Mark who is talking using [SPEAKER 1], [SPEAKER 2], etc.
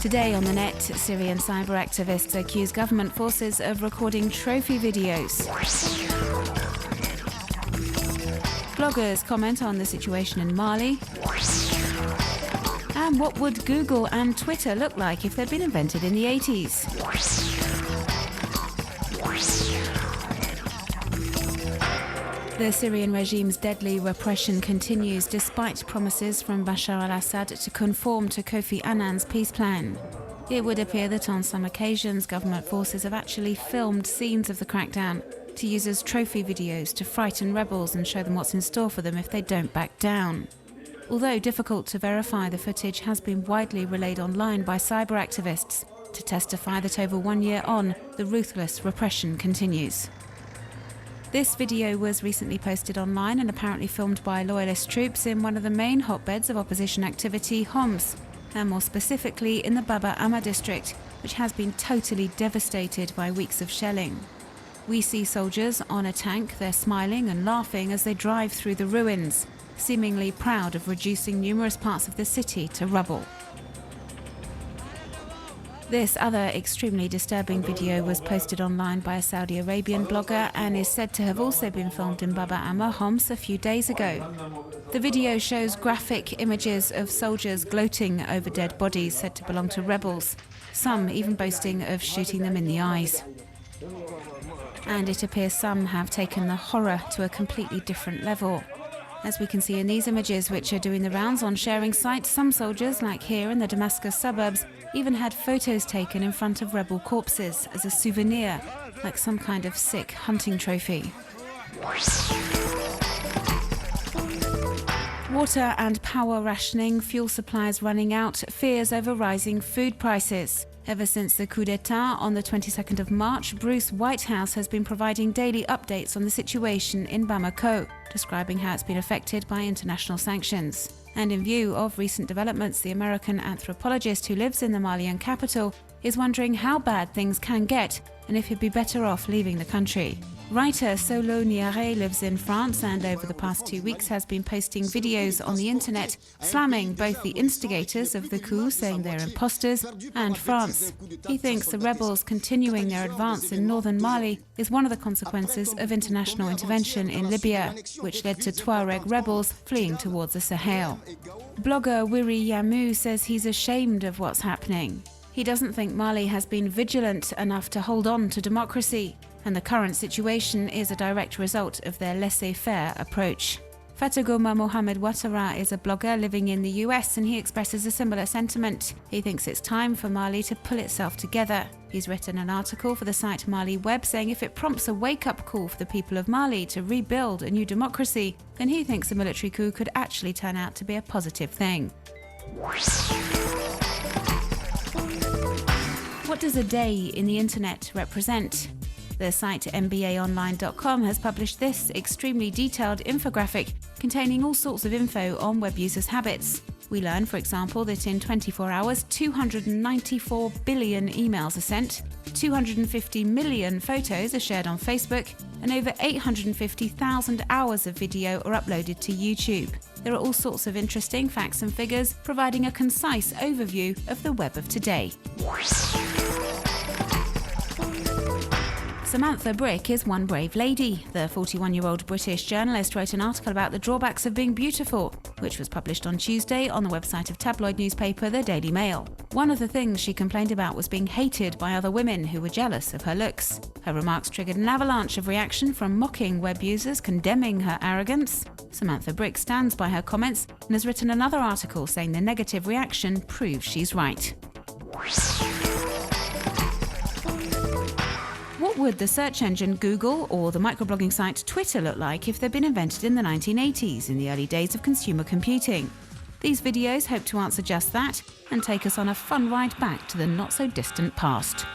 [SPEAKER 1] Today on the net, Syrian cyber activists accuse government forces of recording trophy videos. Bloggers comment on the situation in Mali. And what would Google and Twitter look like if they'd been invented in the 80s? The Syrian regime's deadly repression continues despite promises from Bashar al-Assad to conform to Kofi Annan's peace plan. It would appear that on some occasions government forces have actually filmed scenes of the crackdown to use as trophy videos to frighten rebels and show them what's in store for them if they don't back down. Although difficult to verify, the footage has been widely relayed online by cyber activists to testify that over 1 year on, the ruthless repression continues. This video was recently posted online and apparently filmed by loyalist troops in one of the main hotbeds of opposition activity, Homs, and more specifically in the Baba Amma district, which has been totally devastated by weeks of shelling. We see soldiers on a tank. They're smiling and laughing as they drive through the ruins, seemingly proud of reducing numerous parts of the city to rubble. This other extremely disturbing video was posted online by a Saudi Arabian blogger and is said to have also been filmed in Baba Amma, Homs, a few days ago. The video shows graphic images of soldiers gloating over dead bodies said to belong to rebels, some even boasting of shooting them in the eyes. And it appears some have taken the horror to a completely different level. As we can see in these images, which are doing the rounds on sharing sites, some soldiers, like here in the Damascus suburbs, even had photos taken in front of rebel corpses as a souvenir, like some kind of sick hunting trophy. Water and power rationing, fuel supplies running out, fears over rising food prices. Ever since the coup d'etat on the 22nd of March, Bruce Whitehouse has been providing daily updates on the situation in Bamako, describing how it's been affected by international sanctions. And in view of recent developments, the American anthropologist who lives in the Malian capital is wondering how bad things can get and if he'd be better off leaving the country. Writer Solo Niare lives in France and over the past 2 weeks has been posting videos on the internet slamming both the instigators of the coup, saying they're imposters, and France. He thinks the rebels continuing their advance in northern Mali is one of the consequences of international intervention in Libya, which led to Tuareg rebels fleeing towards the Sahel. Blogger Wiri Yamu says he's ashamed of what's happening. He doesn't think Mali has been vigilant enough to hold on to democracy, and the current situation is a direct result of their laissez-faire approach. Fatagoma Mohamed Ouattara is a blogger living in the US and he expresses a similar sentiment. He thinks it's time for Mali to pull itself together. He's written an article for the site Mali Web saying if it prompts a wake-up call for the people of Mali to rebuild a new democracy, then he thinks a military coup could actually turn out to be a positive thing. What does a day in the internet represent? The site mbaonline.com has published this extremely detailed infographic containing all sorts of info on web users' habits. We learn, for example, that in 24 hours, 294 billion emails are sent, 250 million photos are shared on Facebook, and over 850,000 hours of video are uploaded to YouTube. There are all sorts of interesting facts and figures, providing a concise overview of the web of today. Samantha Brick is one brave lady. The 41-year-old British journalist wrote an article about the drawbacks of being beautiful, which was published on Tuesday on the website of tabloid newspaper The Daily Mail. One of the things she complained about was being hated by other women who were jealous of her looks. Her remarks triggered an avalanche of reaction from mocking web users condemning her arrogance. Samantha Brick stands by her comments and has written another article saying the negative reaction proves she's right. What would the search engine Google or the microblogging site Twitter look like if they'd been invented in the 1980s, in the early days of consumer computing? These videos hope to answer just that and take us on a fun ride back to the not-so-distant past.